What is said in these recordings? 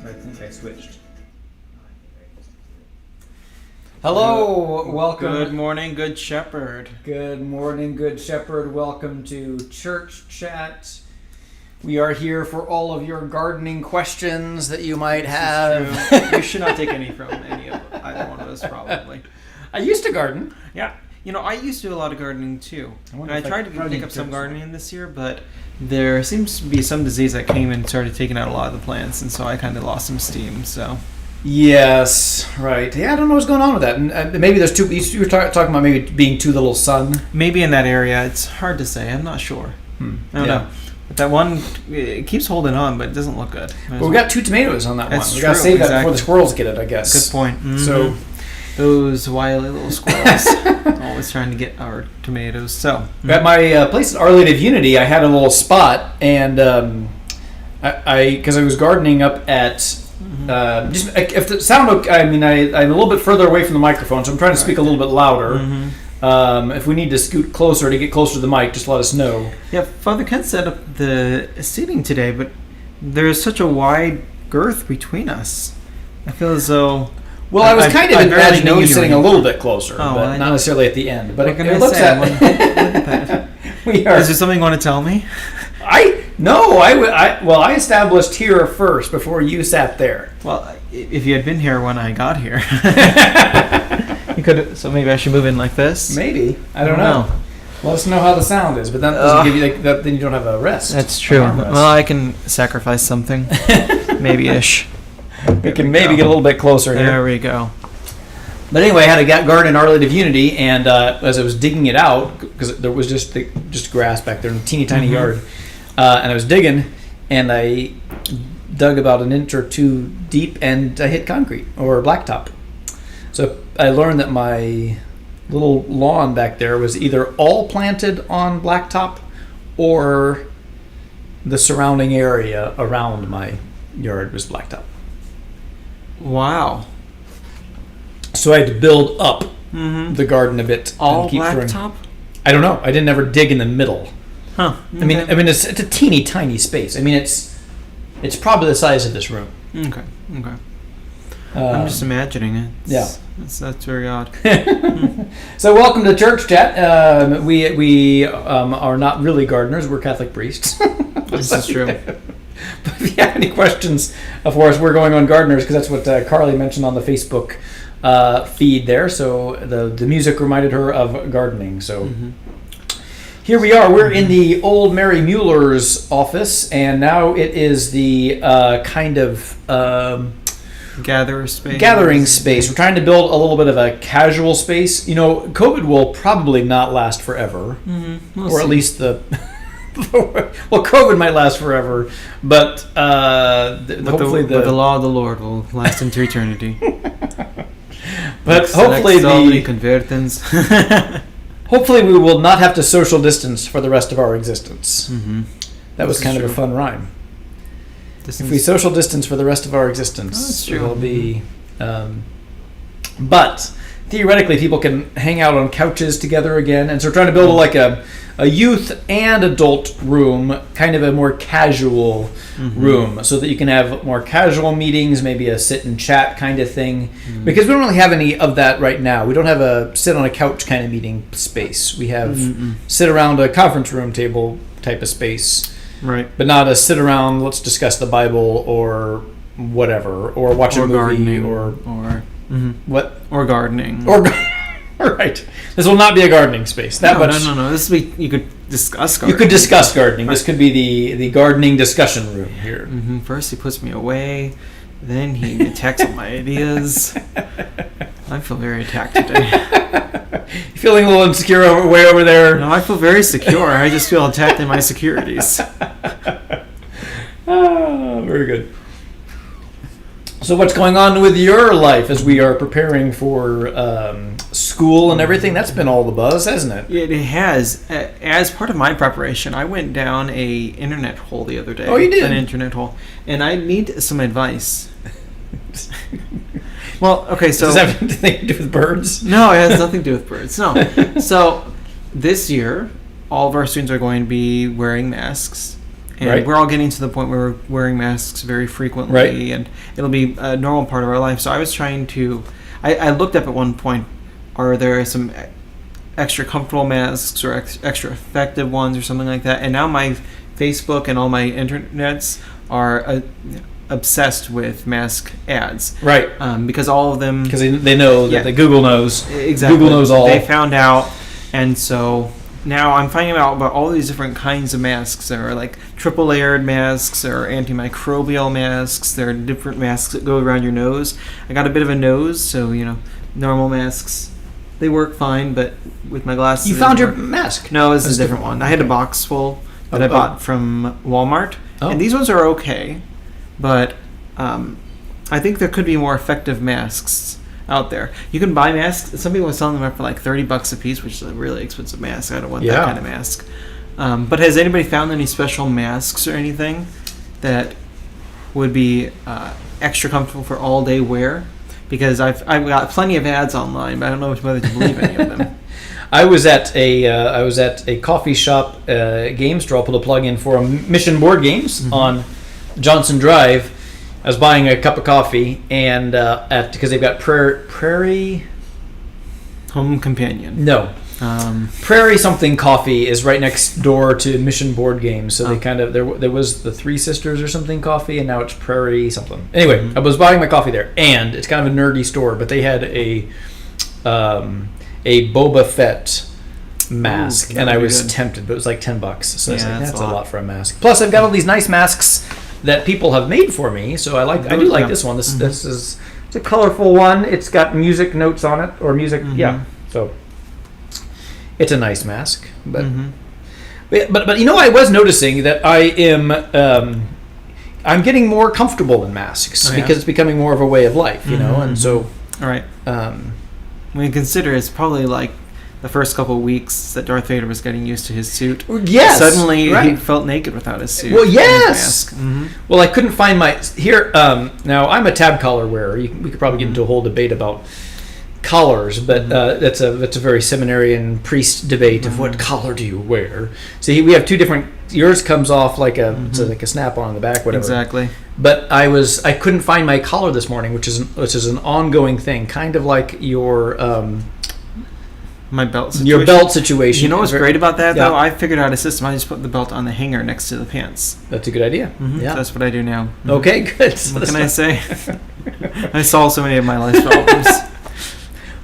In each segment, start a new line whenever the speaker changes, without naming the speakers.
I think I switched.
Hello, welcome.
Good morning, Good Shepherd.
Good morning, Good Shepherd. Welcome to Church Chat. We are here for all of your gardening questions that you might have.
You should not take any from any of either one of us, probably.
I used to garden.
Yeah. You know, I used to do a lot of gardening too.
wonder
And I
if I
tried to
probably
pick up some
tips.
gardening this year, but there seems to be some disease that came and started taking out a lot of the plants, and so I kind of lost some steam. So
Yes, right. Yeah, I don't know what's going on with that. And maybe there's two. You were talking about maybe being too little sun.
maybe in that area, it's hard to say. I'm not sure. I don't know. But that one, it keeps holding on, but it doesn't look good.
Well, we got 2 tomatoes on that
That's
one. We got to
true,
save that before
exactly.
the squirrels get it, I guess.
Good point. Mhm.
So,
those wily little squirrels always trying to get our tomatoes. So
at my place at Our Lady of Unity, I had a little spot, and because I was gardening up at just if the sound. I'm a little bit further away from the microphone, so I'm trying to speak a little bit louder. If we need to scoot closer to get closer to the mic, just let us know.
yeah, Father Kent set up the seating today, but there's such a wide girth between us. I feel as though.
Well, I was kind of
I barely
imagining
know
you
you
sitting a
anymore.
little bit closer,
Oh,
but
I
not
know.
necessarily at the end. But
What can
it
I
looks
say?
at
Look at that.
we are.
Is there something you want to tell me?
I established here first before you sat there.
Well, if you had been here when I got here, you could. So maybe I should move in like this.
Maybe I don't know. Let us know how the sound is, but that doesn't give you that. Then you don't have a rest.
That's true.
An arm rest.
Well, I can sacrifice something, maybe ish.
we can maybe get a little bit closer here.
There we go.
But anyway, I had a garden in Our Lady of Unity, and as I was digging it out, because there was just grass back there in a teeny tiny yard, and I was digging, and I dug about an inch or two deep, and I hit concrete or blacktop. So I learned that my little lawn back there was either all planted on blacktop, or the surrounding area around my yard was blacktop.
Wow.
So I had to build up
Mm-hmm.
the garden a bit.
All
and keep throwing-
blacktop?
I don't know. I didn't ever dig in the middle.
Huh.
I mean, it's a teeny tiny space. I mean, it's probably the size of this room.
Okay. I'm just imagining it.
yeah.
That's very odd.
So welcome to Church Chat. We are not really gardeners. We're Catholic priests.
This is true.
But if you have any questions for us, we're going on gardeners because that's what Carly mentioned on the Facebook feed there. So the music reminded her of gardening. So here we are. We're in the old Mary Mueller's office, and now it is the kind of gathering space. We're trying to build a little bit of a casual space. You know, COVID will probably not last forever,
We'll
at
see.
least the. Well, COVID might last forever, but hopefully
but the law of the Lord will last into eternity.
But hopefully
convertens.
hopefully we will not have to social distance for the rest of our existence. That was
This is
kind of a
true.
fun rhyme.
This
If we
is
social distance for the rest of our existence,
That's
it
true.
will be. But theoretically, people can hang out on couches together again, and so we're trying to build like a youth and adult room, kind of a more casual room, so that you can have more casual meetings, maybe a sit and chat kind of thing. Because we don't really have any of that right now. We don't have a sit on a couch kind of meeting space. We have sit around a conference room table type of space.
right.
But not a sit around, let's discuss the Bible or whatever, or watch a
Or
movie,
gardening,
or what?
or gardening.
Or right. This will not be a gardening space. That
no,
much.
no. This week you could discuss
You
gardening.
could discuss gardening. This could be the gardening discussion room here.
First he puts me away, then he attacks all my ideas. I feel very attacked today.
You feeling a little insecure way over there?
No, I feel very secure. I just feel attacked in my securities.
Very good. So what's going on with your life as we are preparing for school and everything? That's been all the buzz, hasn't it?
It has. As part of my preparation, I went down a internet hole the other day.
Oh, you did?
An internet hole. And I need some advice. Well, okay, so...
Does this have anything to do with birds?
No, it has nothing to do with birds. No. So this year, all of our students are going to be wearing masks. And
Right.
we're all getting to the point where we're wearing masks very frequently,
Right.
and it'll be a normal part of our life. So I was trying to, I looked up at one point, are there some extra comfortable masks or extra effective ones or something like that? And now my Facebook and all my internets are obsessed with mask ads.
Right.
Because all of them...
Because they know that
Yeah.
the Google knows.
Exactly.
Google knows all.
They found out, and so now I'm finding out about all these different kinds of masks. There are like triple layered masks, there are antimicrobial masks, there are different masks that go around your nose. I got a bit of a nose, so normal masks, they work fine, but with my glasses...
You found your mask?
No, this
That's
is a different one. I had a box full that I bought from Walmart, and these ones are okay, but I think there could be more effective masks out there. You can buy masks. Some people are selling them for like $30 a piece, which is a really expensive mask. I don't want that kind of mask. But has anybody found any special masks or anything that would be extra comfortable for all day wear? Because I've got plenty of ads online, but I don't know whether to believe any of them.
I was at a coffee shop game store. I'll put a plug in for Mission Board Games on Johnson Drive. I was buying a cup of coffee, and because they've got Prairie
Home Companion.
No, Prairie something coffee is right next door to Mission Board Games. So they kind of there was the Three Sisters or something coffee, and now it's Prairie something. Anyway, I was buying my coffee there, and it's kind of a nerdy store, but they had a Boba Fett mask, and I was tempted, but it was like $10. So I was like, that's a lot for a mask. Plus, I've got all these nice masks that people have made for me, so I do like this one. This is it's a colorful one. It's got music notes on it, or music, So it's a nice mask, but I was noticing that I am I'm getting more comfortable in masks because it's becoming more of a way of life, and so
all right. When you consider it's probably like the first couple of weeks that Darth Vader was getting used to his suit.
Yes.
Suddenly he felt naked without his suit.
Well, yes. Well, I couldn't find my here. Now I'm a tab collar wearer. We could probably get into a whole debate about collars, but that's a very seminarian priest debate of what collar do you wear. See, we have two different. Yours comes off like it's like a snap on the back, whatever.
Exactly.
But I couldn't find my collar this morning, which is an ongoing thing, kind of like your
my belt situation.
Your belt situation.
You know what's great about that though? I figured out a system. I just put the belt on the hanger next to the pants.
That's a good idea.
Yeah, so that's what I do now.
Okay, good.
What can I say? I solved so many of my life problems.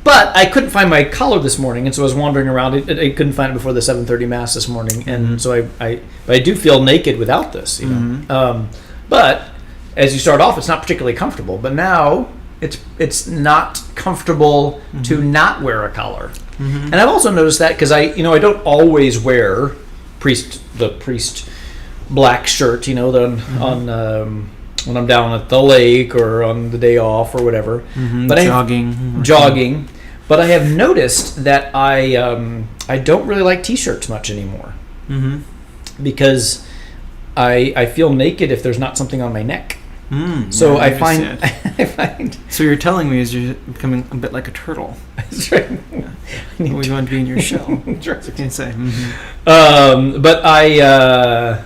But I couldn't find my collar this morning, and so I was wandering around. I couldn't find it before the 7:30 mass this morning, and so I do feel naked without this. But as you start off, it's not particularly comfortable. But now it's not comfortable to not wear a collar. And I've also noticed that because I don't always wear the priest black shirt, on when I'm down at the lake or on the day off or whatever. But jogging. But I have noticed that I don't really like t-shirts much anymore because I feel naked if there's not something on my neck. So I find. So
you're telling me is you're becoming a bit like a turtle.
That's right.
We want to be in your shell. That's what I can say.
But I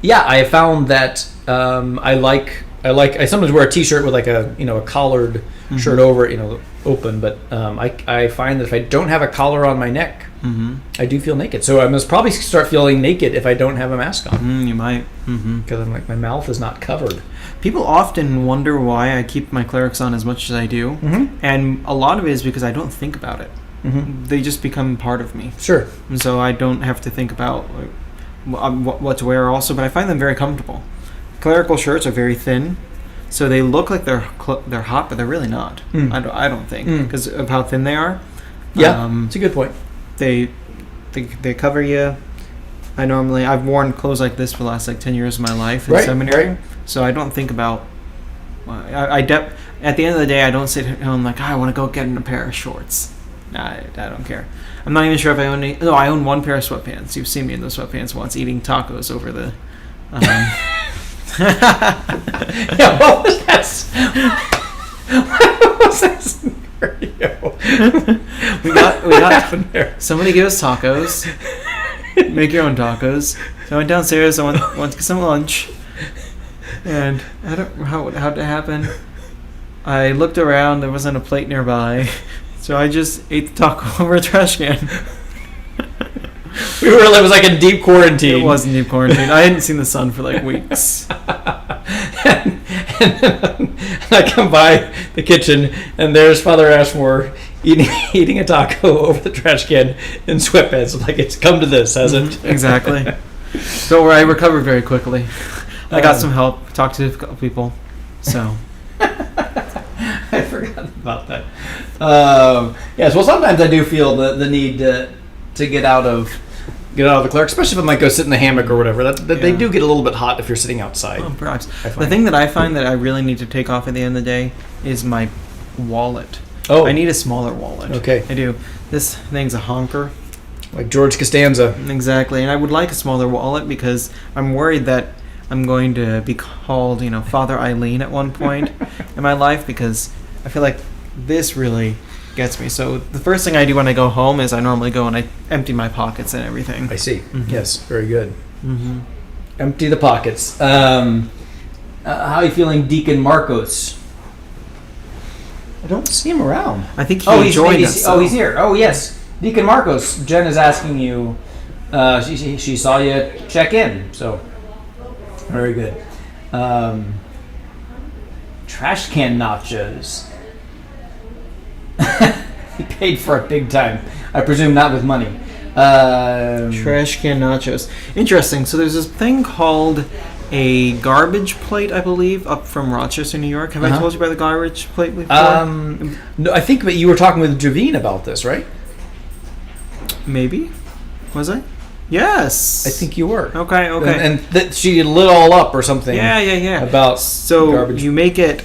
have found that I sometimes wear a t-shirt with like a collared shirt over it, open. But I find that if I don't have a collar on my neck, I do feel naked. So I must probably start feeling naked if I don't have a mask on.
You might,
because I'm like my mouth is not covered.
People often wonder why I keep my clerics on as much as I do, and a lot of it is because I don't think about it. They just become part of me.
Sure.
And so I don't have to think about what to wear also, but I find them very comfortable. Clerical shirts are very thin, so they look like they're hot, but they're really not. I don't think, because of how thin they are.
Yeah, it's a good point.
They cover you. I've worn clothes like this for the last 10 years of my life in seminary, so I don't think about. At the end of the day, I don't sit home like, I want to go get in a pair of shorts. Nah, I don't care. I'm not even sure if I own any. No, I own one pair of sweatpants. You've seen me in those sweatpants once eating tacos over the.
Yeah, what was that? What was that scenario? we got
somebody give us tacos. Make your own tacos. I went downstairs. I went to get some lunch, and I don't know how it happened. I looked around. There wasn't a plate nearby, so I just ate the taco over a trash can.
It was like a deep quarantine.
It was in deep quarantine. I hadn't seen the sun for like weeks.
and I come by the kitchen, and there's Father Ashmore eating a taco over the trash can in sweatpants. Like, it's come to this, hasn't it?
Exactly. Don't worry, I recovered very quickly. I got some help. Talked to a couple people. So.
I forgot about that. Yes, well, sometimes I do feel the need to get out of the clerk, especially if I might go sit in the hammock or whatever. They do get a little bit hot if you're sitting outside.
Well, perhaps. The thing that I find that I really need to take off at the end of the day is my wallet.
Oh.
I need a smaller wallet.
Okay.
I do. This thing's a honker.
Like George Costanza.
Exactly. And I would like a smaller wallet because I'm worried that I'm going to be called, Father Eileen at one point in my life, because I feel like this really gets me. So the first thing I do when I go home is I normally go and I empty my pockets and everything.
I see. Mm-hmm. Yes, very good.
Mm-hmm.
Empty the pockets. How are you feeling, Deacon Marcos? I don't see him around.
I think he joined us.
He's here. Oh, yes. Deacon Marcos, Jen is asking you, she saw you check in, so very good. Trash can nachos. He paid for it big time. I presume not with money.
Trash can nachos. Interesting. So there's this thing called a garbage plate, I believe, up from Rochester, New York. Have I told you about the garbage plate before?
No, I think that you were talking with Javine about this, right?
Maybe. Was I? Yes.
I think you were.
Okay.
And that she lit all up or something.
Yeah.
About garbage.
You make it.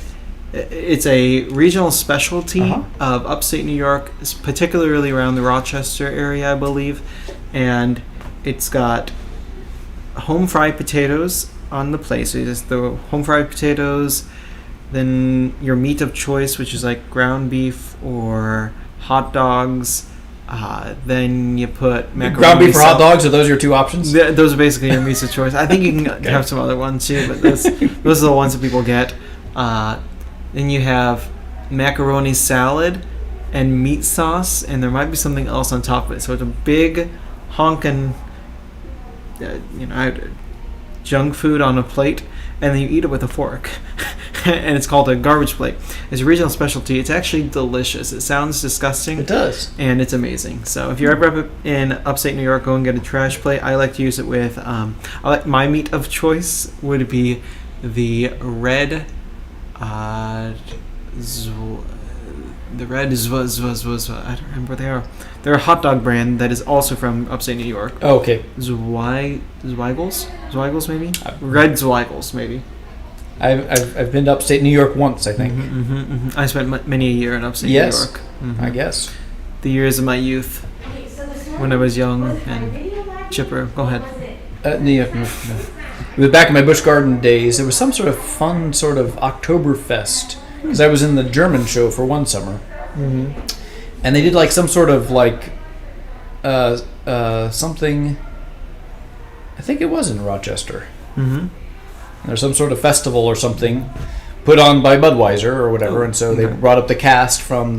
It's a regional specialty of upstate New York, particularly around the Rochester area, I believe. And it's got home fried potatoes on the plate. So just the home fried potatoes, then your meat of choice, which is like ground beef or hot dogs. Then you put macaroni.
Ground beef or hot dogs? Are those your two options?
Those are basically your meats of choice. I think you can have some other ones too, but those are the ones that people get. Then you have macaroni salad and meat sauce, and there might be something else on top of it. So it's a big honkin', junk food on a plate, and then you eat it with a fork. And it's called a garbage plate. It's a regional specialty. It's actually delicious. It sounds disgusting.
It does.
And it's amazing. So if you're ever up in upstate New York, go and get a trash plate. I like to use it with, my meat of choice would be the red, I don't remember what they are. They're a hot dog brand that is also from upstate New York.
Oh, okay.
Zweigels maybe? Red Zweigels maybe.
I've been to upstate New York once, I think.
I spent many a year in upstate New York.
I guess.
The years of my youth, when I was young and chipper. Go ahead.
It was back in my Busch Garden days. There was some sort of fun sort of Oktoberfest, because I was in the German show for one summer. And they did like some sort of like something. I think it was in Rochester. There's some sort of festival or something put on by Budweiser or whatever, and so they brought up the cast from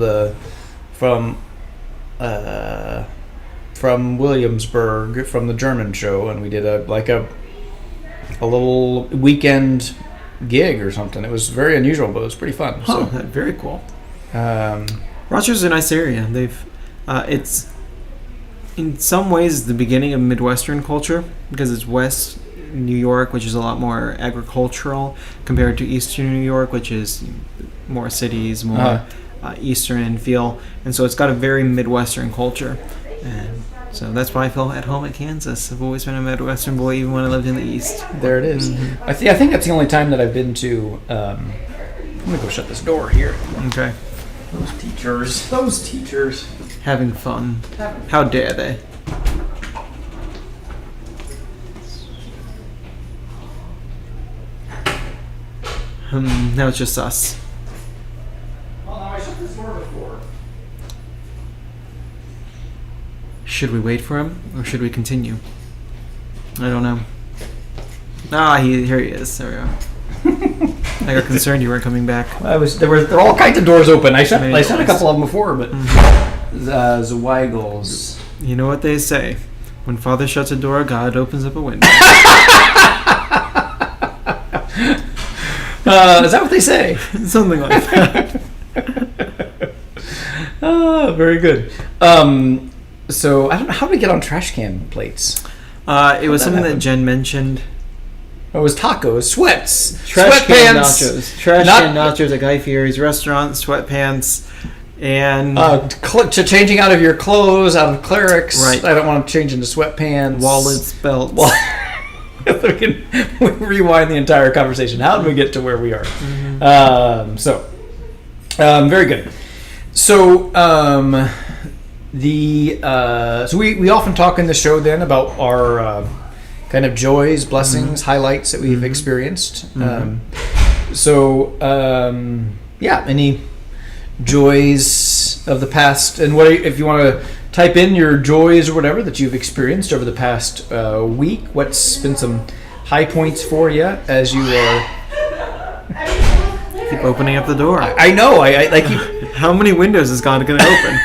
Williamsburg, from the German show, and we did a little weekend gig or something. It was very unusual, but it was pretty fun. So.
Very cool. Rochester's a nice area. It's in some ways the beginning of Midwestern culture, because it's West New York, which is a lot more agricultural, compared to Eastern New York, which is more cities, more Eastern in feel. And so it's got a very Midwestern culture. And so that's why I feel at home at Kansas. I've always been a Midwestern boy, even when I lived in the East.
There it is. I think that's the only time that I've been to. I'm gonna go shut this door here.
Okay.
Those teachers.
Having fun. How dare they? Now it's just us.
Well, no, I shut this door before.
Should we wait for him, or should we continue? I don't know. Here he is. There we go. I got concerned you weren't coming back.
There were all kinds of doors open. I shut a couple of them before, but Zweigels.
You know what they say: when Father shuts a door, God opens up a window.
Is that what they say?
Something like that.
Very good. So I don't know how did we get on trash can plates.
It was something that Jen mentioned.
Oh, it was tacos, sweats,
trash can
sweatpants,
nachos, can nachos at Guy Fieri's restaurant, sweatpants, and
changing out of your clothes, out of clerics.
Right.
I don't want to change into sweatpants.
Wallets, belts.
We can rewind the entire conversation. How did we get to where we are?
Mm-hmm.
Very good. So we often talk in the show then about our kind of joys, blessings, highlights that we've experienced. Any joys of the past, and if you want to type in your joys or whatever that you've experienced over the past week. What's been some high points for you as you
keep opening up the door?
I know. I keep.
How many windows is God going to open?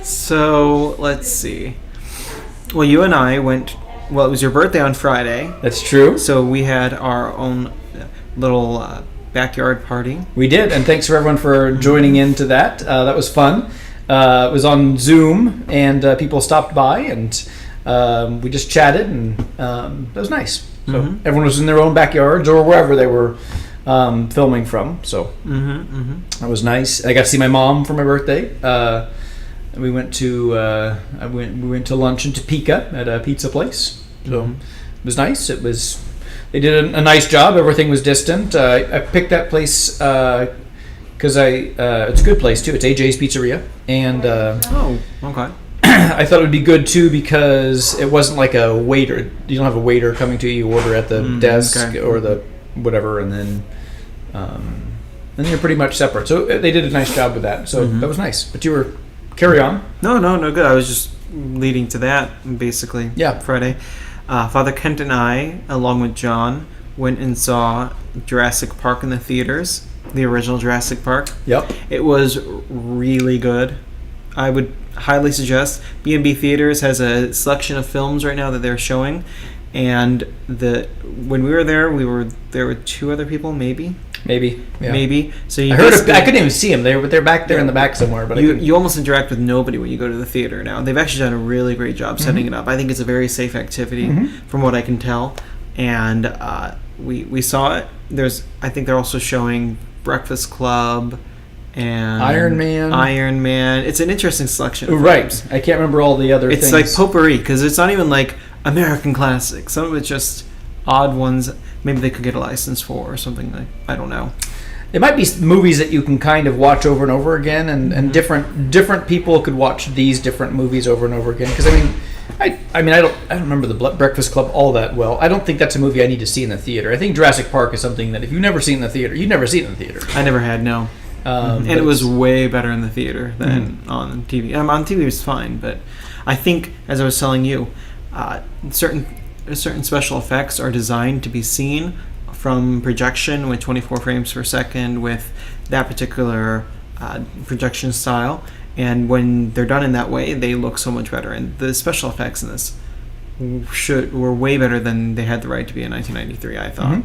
So let's see. Well, you and I went. Well, it was your birthday on Friday.
That's true.
So we had our own little backyard party.
We did, and thanks for everyone for joining into that. That was fun. It was on Zoom, and people stopped by, and we just chatted, and that was nice. So everyone was in their own backyards or wherever they were filming from. So that was nice. I got to see my mom for my birthday. We went to we went to lunch in Topeka at a pizza place. So it was nice. They did a nice job. Everything was distant. I picked that place because it's a good place too. It's AJ's Pizzeria, and
okay.
I thought it would be good too because it wasn't like a waiter. You don't have a waiter coming to you. You order at the desk or the whatever, and then you're pretty much separate. So they did a nice job with that. So that was nice. But you were carry on.
No, good. I was just leading to that basically.
Yeah,
Friday. Father Kent and I, along with John, went and saw Jurassic Park in the theaters, the original Jurassic Park.
Yep.
It was really good. I would highly suggest. B&B Theaters has a selection of films right now that they're showing, and when we were there with two other people, maybe. So
I heard. I couldn't even see them. They're back there in the back somewhere. But
you almost interact with nobody when you go to the theater now. They've actually done a really great job setting it up. I think it's a very safe activity, from what I can tell. And we saw it. I think they're also showing Breakfast Club and
Iron Man.
It's an interesting selection.
Right. I can't remember all the other things.
It's like potpourri because it's not even like American classics. Some of it's just odd ones. Maybe they could get a license for or something. I don't know.
It might be movies that you can kind of watch over and over again, and different people could watch these different movies over and over again. Because I don't remember the Breakfast Club all that well. I don't think that's a movie I need to see in the theater. I think Jurassic Park is something that if you've never seen in the theater, you've never seen it in the theater.
I never had, no. And it was way better in the theater than on TV. On TV it was fine, but I think, as I was telling you, certain special effects are designed to be seen from projection with 24 frames per second with that particular projection style, and when they're done in that way, they look so much better. And the special effects in this were way better than they had the right to be in 1993. I thought.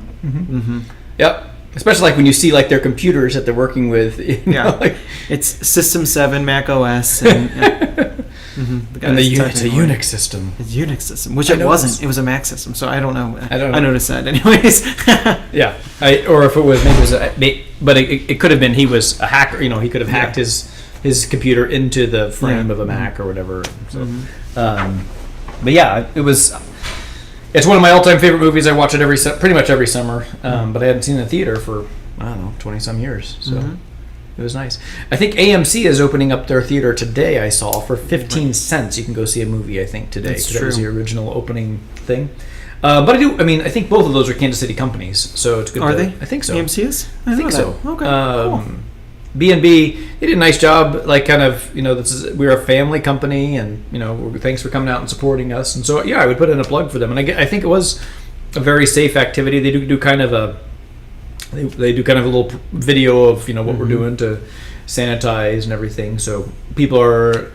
Yep. Especially like when you see like their computers that they're working with.
It's System 7, Mac OS, and
it's a Unix system.
It's a Unix system, which it wasn't. It was a Mac system, so I don't know. I noticed that, anyways.
Yeah, or if it was but it could have been he was a hacker. He could have hacked his computer into the frame of a Mac or whatever. So, but yeah, it was. It's one of my all-time favorite movies. I watch it pretty much every summer, but I hadn't seen it in the theater for 20-some years. So it was nice. I think AMC is opening up their theater today. I saw for 15 cents. You can go see a movie. I think today.
That's true.
That was the original opening thing. But I think both of those are Kansas City companies, so it's good.
Are they?
I think so.
AMC is?
I think so.
Okay. Cool.
B&B, they did a nice job. Like, kind of, we're a family company, and thanks for coming out and supporting us. And so, yeah, I would put in a plug for them. And I think it was a very safe activity. They do kind of they do kind of a little video of what we're doing to sanitize and everything. So people are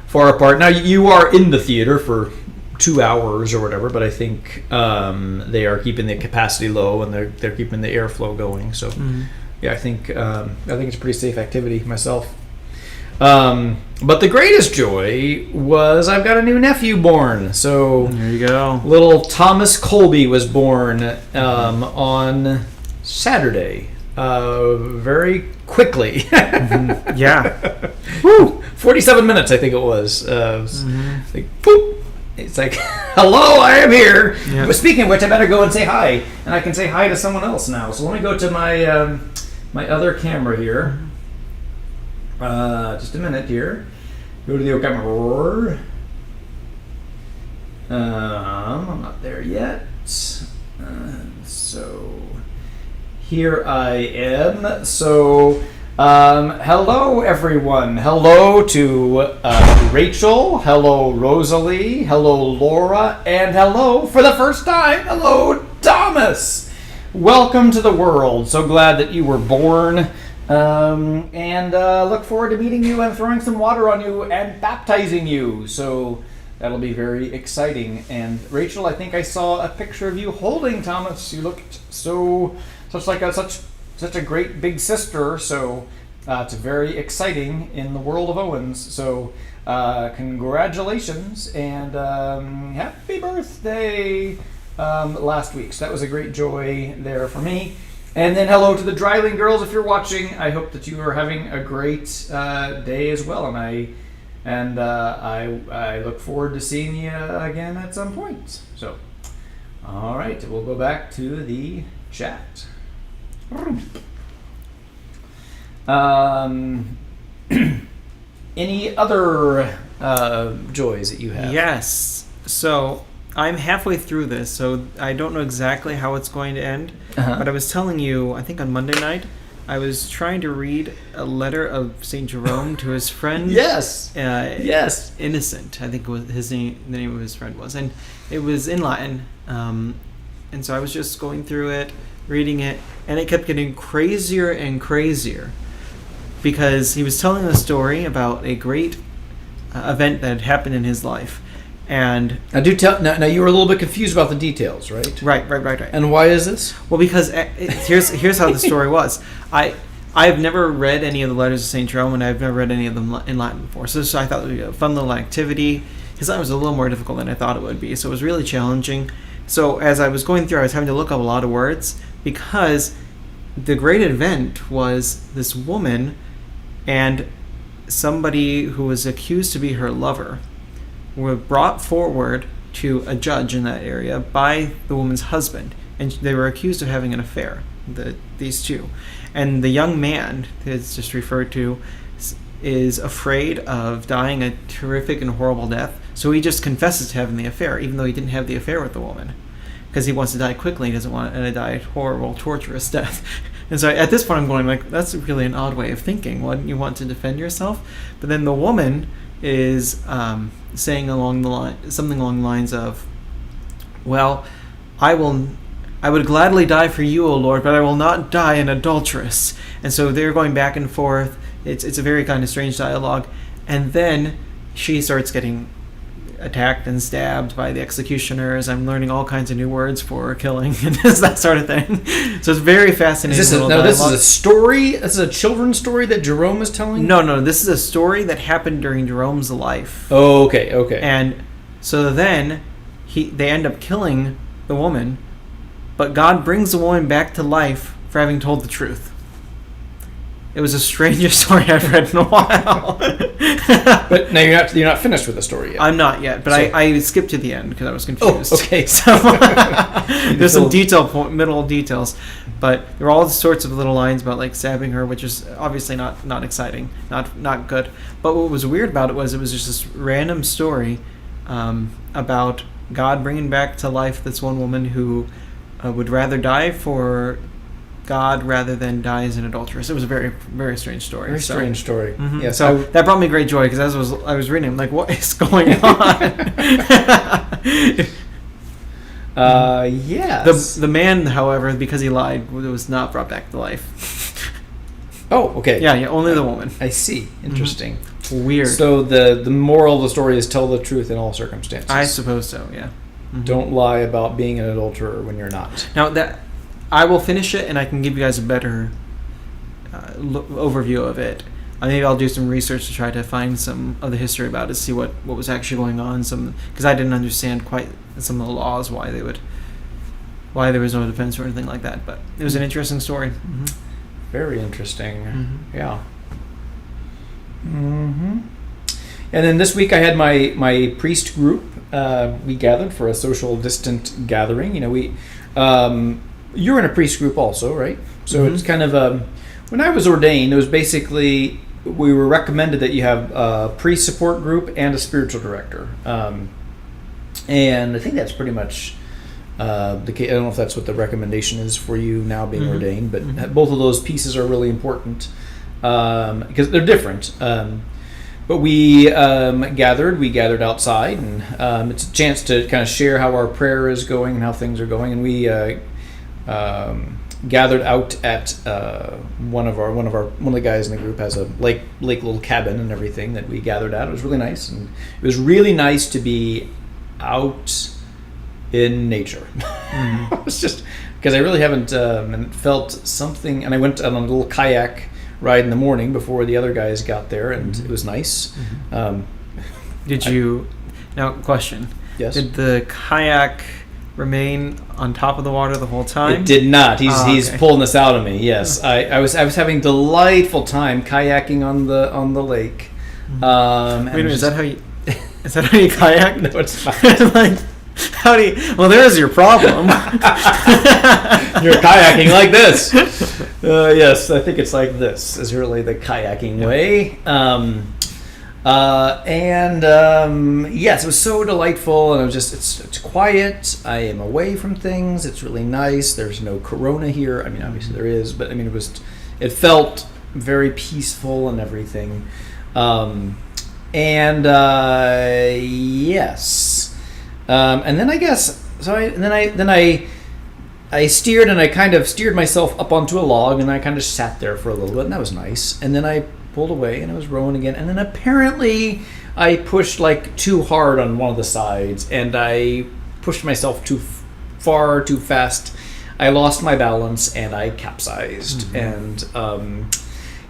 far apart. Now you are in the theater for 2 hours or whatever, but I think they are keeping the capacity low and they're keeping the airflow going. So yeah, I think it's a pretty safe activity myself. But the greatest joy was I've got a new nephew born. So
there you go.
Little Thomas Colby was born on Saturday. Very quickly.
Yeah.
Woo! 47 minutes, I think it was. Like, boop. It's like, hello, I am here. Yeah. But speaking of which, I better go and say hi. And I can say hi to someone else now. So let me go to my my other camera here. Just a minute here. Go to the other camera. I'm not there yet. So here I am. So hello everyone. Hello to Rachel. Hello Rosalie. Hello Laura. And hello for the first time. Hello Thomas. Welcome to the world. So glad that you were born. And look forward to meeting you and throwing some water on you and baptizing you. So that'll be very exciting. And Rachel, I think I saw a picture of you holding Thomas. You looked such a great big sister. So it's very exciting in the world of Owens. So congratulations and happy birthday last week. So that was a great joy there for me. And then hello to the Dryling girls if you're watching. I hope that you are having a great day as well. And I look forward to seeing you again at some point. So, all right, we'll go back to the chat. Any other joys that you have?
Yes. So I'm halfway through this, so I don't know exactly how it's going to end. But I was telling you, I think on Monday night, I was trying to read a letter of St. Jerome to his friend.
Yes.
Yes. Innocent, I think was his name. The name of his friend was, and it was in Latin. And so I was just going through it, reading it, and it kept getting crazier and crazier because he was telling a story about a great event that had happened in his life. And
now, now you were a little bit confused about the details, right?
Right.
And why is this?
Well, because here's how the story was. I've never read any of the letters of St. Jerome, and I've never read any of them in Latin before. So I thought it would be a fun little activity. His Latin was a little more difficult than I thought it would be, so it was really challenging. So as I was going through, I was having to look up a lot of words because the great event was this woman and somebody who was accused to be her lover were brought forward to a judge in that area by the woman's husband, and they were accused of having an affair, these two. And the young man, that's just referred to, is afraid of dying a terrific and horrible death, so he just confesses to having the affair, even though he didn't have the affair with the woman, because he wants to die quickly. He doesn't want to die a horrible, torturous death. And so at this point I'm going like, that's really an odd way of thinking. Wouldn't you want to defend yourself? But then the woman is saying something along the lines of, well, I would gladly die for you, O Lord, but I will not die an adulteress. And so they're going back and forth. It's a very kind of strange dialogue. And then she starts getting attacked and stabbed by the executioners. I'm learning all kinds of new words for killing and that sort of thing. So it's very fascinating.
This is a story? This is a children's story that Jerome is telling?
No. This is a story that happened during Jerome's life.
Oh, okay.
And so then they end up killing the woman, but God brings the woman back to life for having told the truth. It was the strangest story I've read in a while.
But now you're not finished with the story yet.
I'm not yet, but I skipped to the end because I was confused.
Oh, okay.
So there's some middle details, but there were all sorts of little lines about like stabbing her, which is obviously not exciting, not good. But what was weird about it was just this random story about God bringing back to life this one woman who would rather die for God rather than die as an adulteress. It was a very, very strange story.
Very strange story.
Mm-hmm. Yeah, so that brought me great joy because as I was reading, I'm like, what is going on?
Yes.
The man, however, because he lied, was not brought back to life.
Oh, okay.
Yeah, only the woman.
I see. Interesting.
Weird.
So the moral of the story is tell the truth in all circumstances.
I suppose so. Yeah.
Don't lie about being an adulterer when you're not.
Now that I will finish it, and I can give you guys a better overview of it. Maybe I'll do some research to try to find some of the history about it, see what was actually going on. Because I didn't understand quite some of the laws, why there was no defense or anything like that. But it was an interesting story. Mm-hmm.
Very interesting.
Mm-hmm.
Yeah. Mm-hmm. And then this week I had my priest group. We gathered for a social distant gathering. You're in a priest group also, right? So it's kind of when I was ordained, it was basically we were recommended that you have a priest support group and a spiritual director. And I think that's pretty much the case. I don't know if that's what the recommendation is for you now being ordained, but both of those pieces are really important because they're different. But we gathered outside, and it's a chance to kind of share how our prayer is going and how things are going. And we gathered out at one of the guys in the group has a lake little cabin and everything that we gathered at. It was really nice, and it was really nice to be out in nature. It's just because I really haven't felt something. And I went on a little kayak ride in the morning before the other guys got there, and it was nice.
Did you? Now, question.
Yes.
Did the kayak remain on top of the water the whole time?
It did not. He's
okay.
pulling this out of me. Yes, I was having delightful time kayaking on the lake.
Wait a minute, is that how you kayak?
No, it's not.
Like, how do you? Well, there's your problem.
You're kayaking like this. Yes, I think it's like this is really the kayaking way. Yes, it was so delightful, and it was just it's quiet. I am away from things. It's really nice. There's no corona here. I mean, obviously there is, but I mean it felt very peaceful and everything. Yes. And then I guess so. I steered, and I kind of steered myself up onto a log, and I kind of sat there for a little bit, and that was nice. And then I pulled away, and I was rowing again. And then apparently I pushed like too hard on one of the sides, and I pushed myself too far, too fast. I lost my balance, and I capsized. And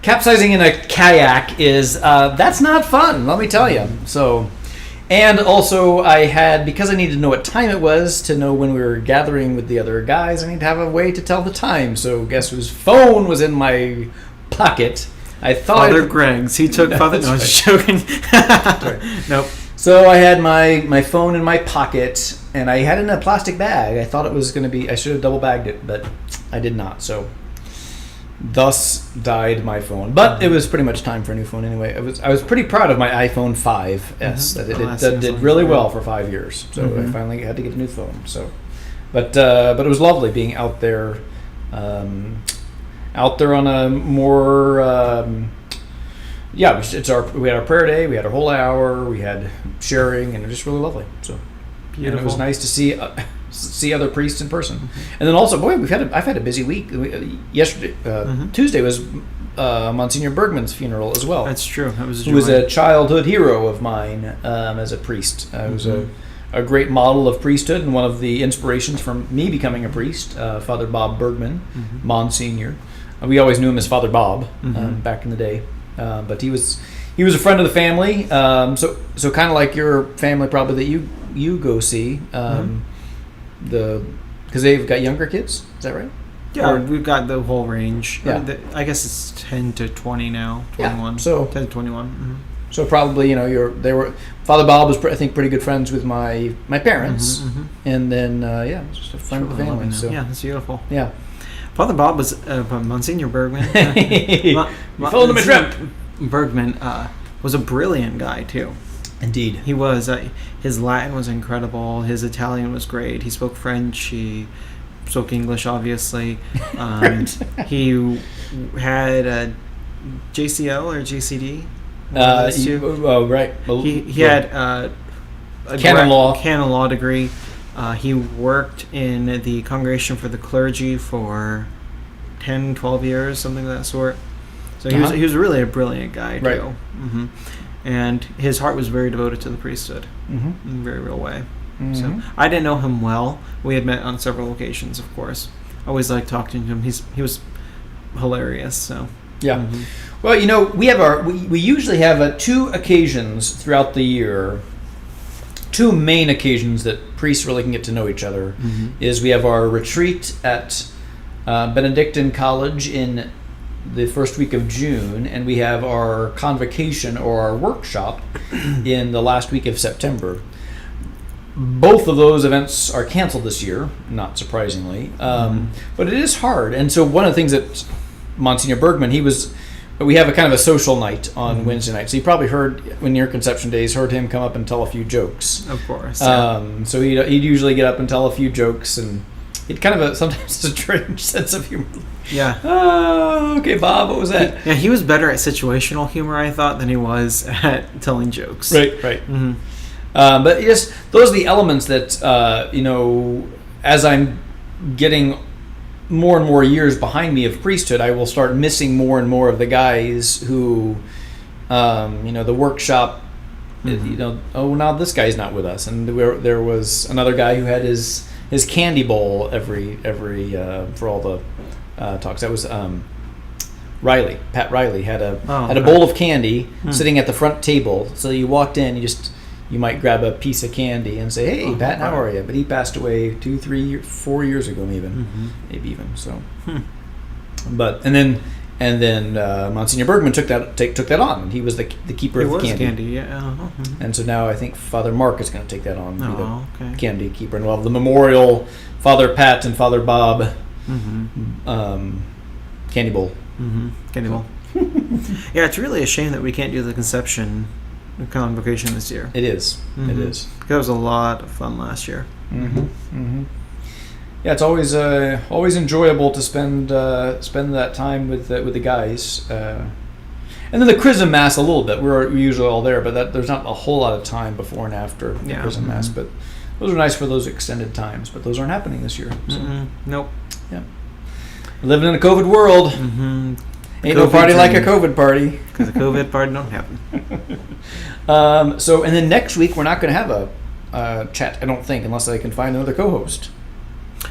capsizing in a kayak is that's not fun, let me tell you. So. And also, I had, because I needed to know what time it was to know when we were gathering with the other guys, I need to have a way to tell the time. So, guess whose phone was in my pocket? I thought
Father Greg's. He took Father. No, I was joking. Nope.
So I had my phone in my pocket, and I had it in a plastic bag. I thought it was going to be. I should have double bagged it, but I did not. So. Thus died my phone, but it was pretty much time for a new phone anyway. I was pretty proud of my iPhone 5S. That did really well for 5 years. So I finally had to get a new phone. So, but it was lovely being out there on a more we had our prayer day, we had our whole hour, we had sharing, and it was just really lovely. So beautiful. And it was nice to see other priests in person. And then also, boy, I've had a busy week. Yesterday, Tuesday was Monsignor Bergman's funeral as well.
That's true. That was
who was a childhood hero of mine as a priest. He was a great model of priesthood, and one of the inspirations for me becoming a priest, Father Bob Bergman, Monsignor. We always knew him as Father Bob back in the day, but he was a friend of the family. So kind of like your family probably that you go see. Because they've got younger kids, is that right?
Yeah, we've got the whole range.
Yeah.
I guess it's 10 to 20 now, 21.
Yeah, so
10 to 21.
So probably Father Bob was I think pretty good friends with my parents, and then just a friend of the family. So
yeah, it's beautiful.
Yeah,
Father Bob was Monsignor Bergman.
You fell into my trap.
Bergman was a brilliant guy too.
Indeed.
He was. His Latin was incredible. His Italian was great. He spoke French. He spoke English, obviously. He had a JCO or JCD.
Oh, right.
He had a
canon law
degree. He worked in the Congregation for the Clergy for 10, 12 years, something of that sort. So he was really a brilliant guy, too.
Right.
Mm-hmm. And his heart was very devoted to the priesthood in a very real way. So I didn't know him well. We had met on several occasions, of course. I always liked talking to him. He was hilarious. So
yeah. Well, we usually have 2 occasions throughout the year. 2 main occasions that priests really can get to know each other. Is we have our retreat at Benedictine College in the first week of June, and we have our convocation or our workshop in the last week of September. Both of those events are canceled this year, not surprisingly, but it is hard. And so one of the things that Monsignor Bergman, we have a kind of a social night on Wednesday night. So you probably heard, when your conception days, heard him come up and tell a few jokes.
Of course.
So he'd usually get up and tell a few jokes, and it kind of sometimes a strange sense of humor.
Yeah.
Oh, okay, Bob, what was that?
He was better at situational humor, I thought, than he was at telling jokes.
Right. Mm-hmm. But yes, those are the elements that, as I'm getting more and more years behind me of priesthood, I will start missing more and more of the guys who, the workshop, now this guy's not with us. And there was another guy who had his candy bowl every for all the talks. That was Riley. Pat Riley had a bowl of candy sitting at the front table. So you walked in, you might grab a piece of candy and say, "Hey, Pat, how are you?" But he passed away 2, 3, 4 years ago, maybe even so. But and then Monsignor Bergman took that on, and he was the keeper of the candy.
Yeah.
And so now I think Father Mark is going to take that on, be the candy keeper, and we'll have the memorial Father Pat and Father Bob candy bowl.
Candy bowl. Yeah, it's really a shame that we can't do the conception convocation this year.
It is. It is.
That was a lot of fun last year.
Yeah, it's always enjoyable to spend that time with the guys, and then the Chrism Mass a little bit. We're usually all there, but there's not a whole lot of time before and after the Chrism Mass. But those are nice for those extended times. But those aren't happening this year. So.
Nope.
Yeah, we're living in a COVID world. Ain't no party like a COVID party.
Because a COVID party don't happen.
And then next week we're not going to have a chat, I don't think, unless I can find another co-host.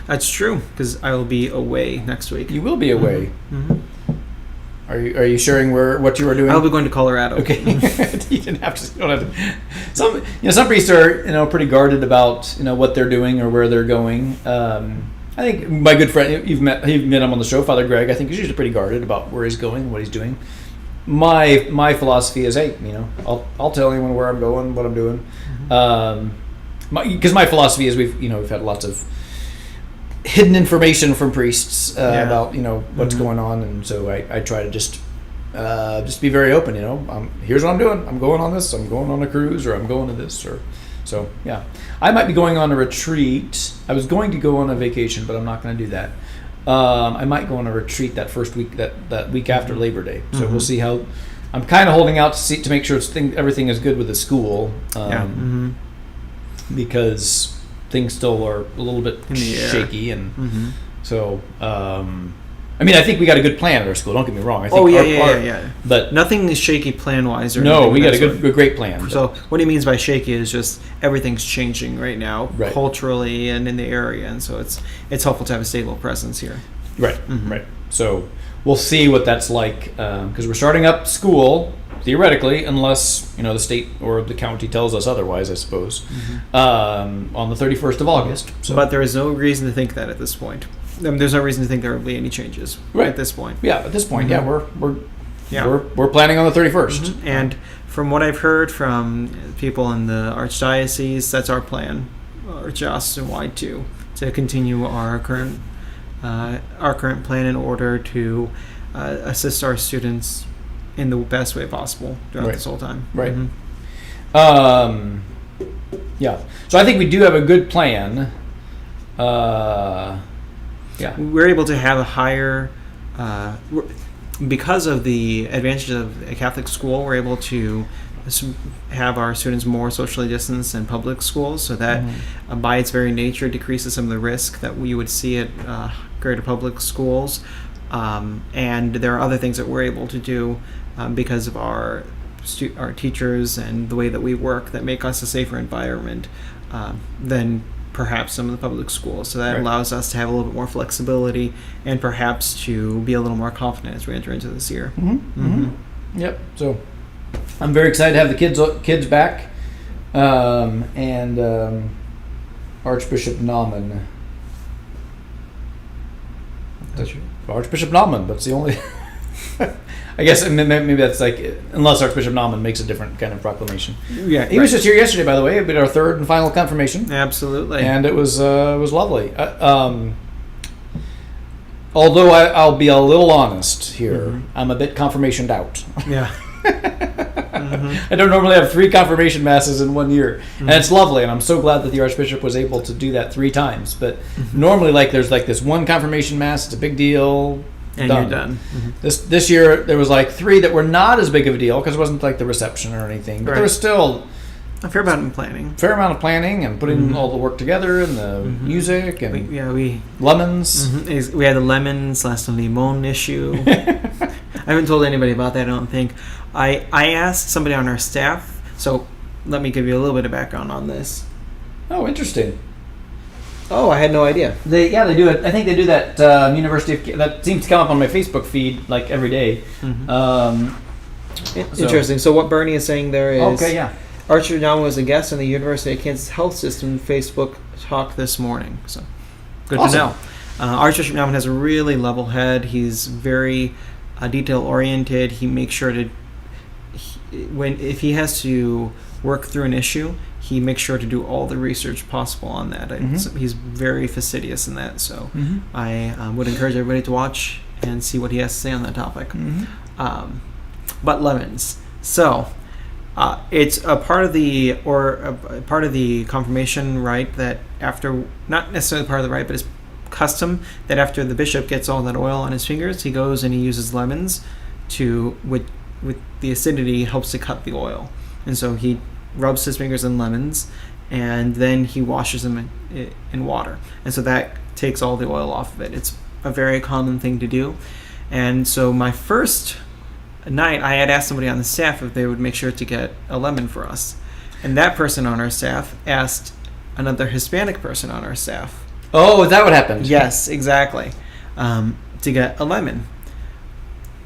That's true, because I will be away next week.
You will be away. Are you sharing what you are doing?
I'll be going to Colorado.
Okay. You don't have to. Some priests are pretty guarded about what they're doing or where they're going. I think my good friend, you've met him on the show, Father Greg. I think he's usually pretty guarded about where he's going and what he's doing. My philosophy is, hey, I'll tell anyone where I'm going, what I'm doing, because my philosophy is we've had lots of hidden information from priests about what's going on, and so I try to just be very open. Here's what I'm doing. I'm going on this. I'm going on a cruise, or I'm going to this, or so. Yeah, I might be going on a retreat. I was going to go on a vacation, but I'm not going to do that. I might go on a retreat that first week, that week after Labor Day. So we'll see how. I'm kind of holding out to make sure everything is good with the school, because things still are a little bit shaky, and so. I think we got a good plan at our school. Don't get me wrong. I think But
nothing is shaky plan-wise.
We got a great plan.
So what he means by shaky is just everything's changing right now, culturally and in the area, and so it's helpful to have a stable presence here.
Right, right. So we'll see what that's like, because we're starting up school theoretically, unless the state or the county tells us otherwise, I suppose, on the 31st of August. So.
But there is no reason to think that at this point. There's no reason to think there will be any changes at this point.
Yeah, at this point, we're planning on the 31st.
And from what I've heard from people in the archdiocese, that's our plan, archdiocesan wide too, to continue our current plan in order to assist our students in the best way possible throughout this whole time.
Right. Yeah. So I think we do have a good plan. Yeah.
We're able to have a higher, because of the advantages of a Catholic school, we're able to have our students more socially distanced in public schools, so that by its very nature decreases some of the risk that we would see at greater public schools. And there are other things that we're able to do because of our teachers and the way that we work that make us a safer environment than perhaps some of the public schools. So that allows us to have a little bit more flexibility and perhaps to be a little more confident as we enter into this year.
Yep. So I'm very excited to have the kids back, and Archbishop Naumann. Archbishop Naumann, that's the only. I guess maybe that's like, unless Archbishop Naumann makes a different kind of proclamation.
Yeah,
he was just here yesterday, by the way. We did our third and final confirmation.
Absolutely,
and it was lovely. Although I'll be a little honest here, I'm a bit confirmationed out.
Yeah.
I don't normally have 3 confirmation masses in 1 year, and it's lovely, and I'm so glad that the Archbishop was able to do that 3 times. But normally, like, there's like this one confirmation mass, it's a big deal,
and you're done.
This year there was like 3 that were not as big of a deal because it wasn't like the reception or anything, but there was still
a fair amount of planning.
Fair amount of planning and putting all the work together and the music and
we
lemons.
We had the lemons / limon issue. I haven't told anybody about that, I don't think. I asked somebody on our staff, so let me give you a little bit of background on this.
Oh, interesting.
Oh, I had no idea.
They do it. I think they do that. University of that seems to come up on my Facebook feed like every day.
Interesting. So what Bernie is saying there is, Archbishop Naumann was a guest on the University of Kansas Health System Facebook talk this morning. So good to know. Archbishop Naumann has a really level head. He's very detail oriented. He makes sure to if he has to work through an issue, he makes sure to do all the research possible on that. He's very fastidious in that, so I would encourage everybody to watch and see what he has to say on that topic. But lemons. So it's a part of the confirmation rite that after, not necessarily part of the rite, but it's custom that after the bishop gets all that oil on his fingers, he goes and he uses lemons to with the acidity helps to cut the oil, and so he rubs his fingers in lemons and then he washes them in water, and so that takes all the oil off of it. It's a very common thing to do. And so my first night I had asked somebody on the staff if they would make sure to get a lemon for us, and that person on our staff asked another Hispanic person on our staff.
Oh, is that what happened?
Yes, exactly. To get a lemon.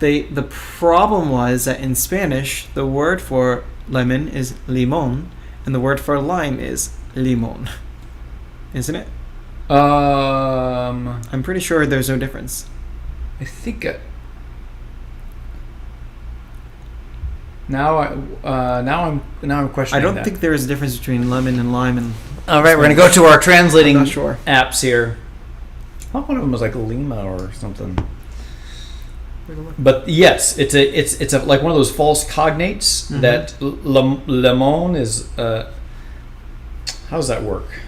The problem was that in Spanish, the word for lemon is limón, and the word for lime is limón. Isn't it? I'm pretty sure there's no difference.
I think now I'm questioning.
I don't think there is a difference between lemon and lime. And
all right, we're gonna go to our translating
sure.
apps here. I thought one of them was like Lima or something. But yes, it's a like one of those false cognates that lemon is. How does that work?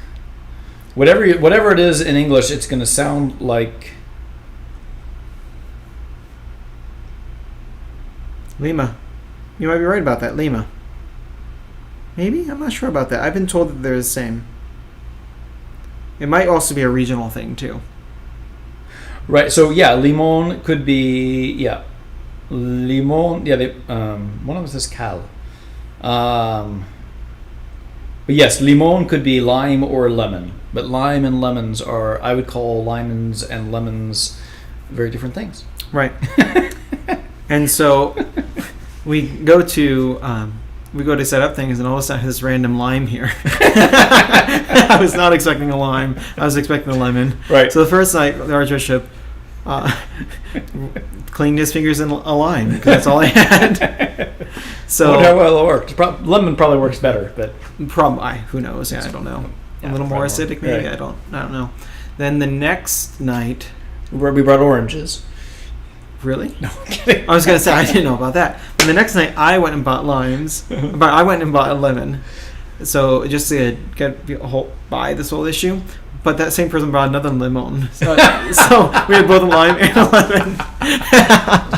Whatever it is in English, it's going to sound like
Lima. You might be right about that. Lima. Maybe? I'm not sure about that. I've been told that they're the same. It might also be a regional thing too.
Right. So yeah, limon could be limon. Yeah, they, one of them says cal. But yes, limon could be lime or lemon. But lime and lemons are, I would call lemons and lemons very different things.
Right. And so we go to set up things, and all of a sudden this random lime here. I was not expecting a lime. I was expecting a lemon.
Right.
So the first night, the Archbishop cleaned his fingers in a lime because that's all I had. So
I wonder how well it worked. Lemon probably works better, but
who knows? Yeah, I don't know. A little more acidic, maybe. Right. I don't know. Then the next night,
we brought oranges.
Really?
No, I'm kidding.
I was gonna say I didn't know about that. And the next night I went and bought limes, but I went and bought a lemon. So just to buy this whole issue. But that same person brought another lemon. So we had both a lime and a lemon.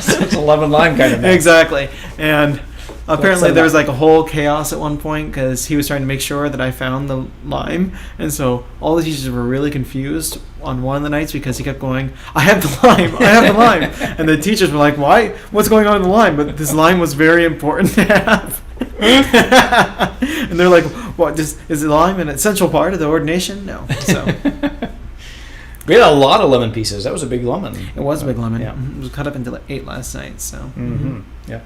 So it's a lemon lime kind of mix.
Exactly. And Apparently, there was like a whole chaos at one point because he was trying to make sure that I found the lime, and so all the teachers were really confused on one of the nights because he kept going, "I have the lime, I have the lime," and the teachers were like, "Why? What's going on with the lime?" But this lime was very important to have, and they're like, "What? Is the lime an essential part of the ordination?" No. So
we had a lot of lemon pieces. That was a big lemon.
it was a big lemon.
Yeah.
It was cut up into 8 last night. So
Yeah.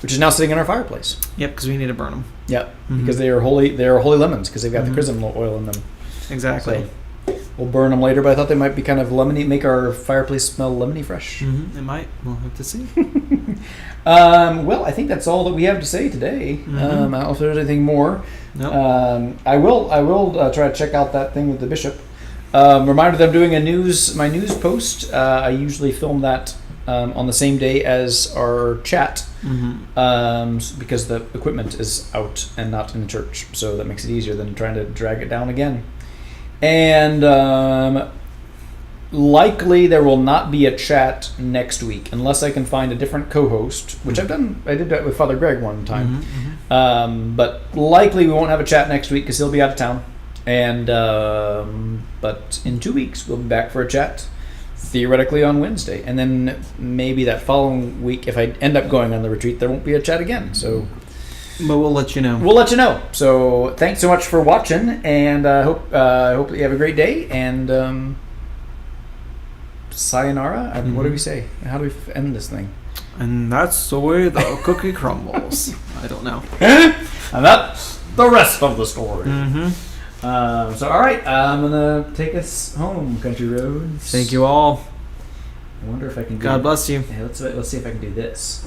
Which is now sitting in our fireplace.
Yep, because we need to burn them.
Yeah, because they are holy. They are holy lemons because they've got the chrism oil in them.
Exactly.
So we'll burn them later, but I thought they might be kind of lemony, make our fireplace smell lemony fresh.
It might. We'll have to see.
Well, I think that's all that we have to say today. I don't know if there's anything more.
Nope.
I will try to check out that thing with the bishop. Reminder that I'm doing my news post. I usually film that on the same day as our chat, because the equipment is out and not in church, so that makes it easier than trying to drag it down again. And likely there will not be a chat next week unless I can find a different co-host, which I've done. I did that with Father Greg one time. But likely we won't have a chat next week because he'll be out of town. And but in 2 weeks we'll be back for a chat, theoretically on Wednesday, and then maybe that following week, if I end up going on the retreat, there won't be a chat again. So,
but we'll let you know.
We'll let you know. So thanks so much for watching, and hope that you have a great day. And sayonara. What do we say? How do we end this thing?
And that's the way the cookie crumbles. I don't know.
And that's the rest of the story. So, all right, I'm going to take us home, Country Roads.
Thank you all.
I wonder if I can do
God bless you.
Let's see if I can do this.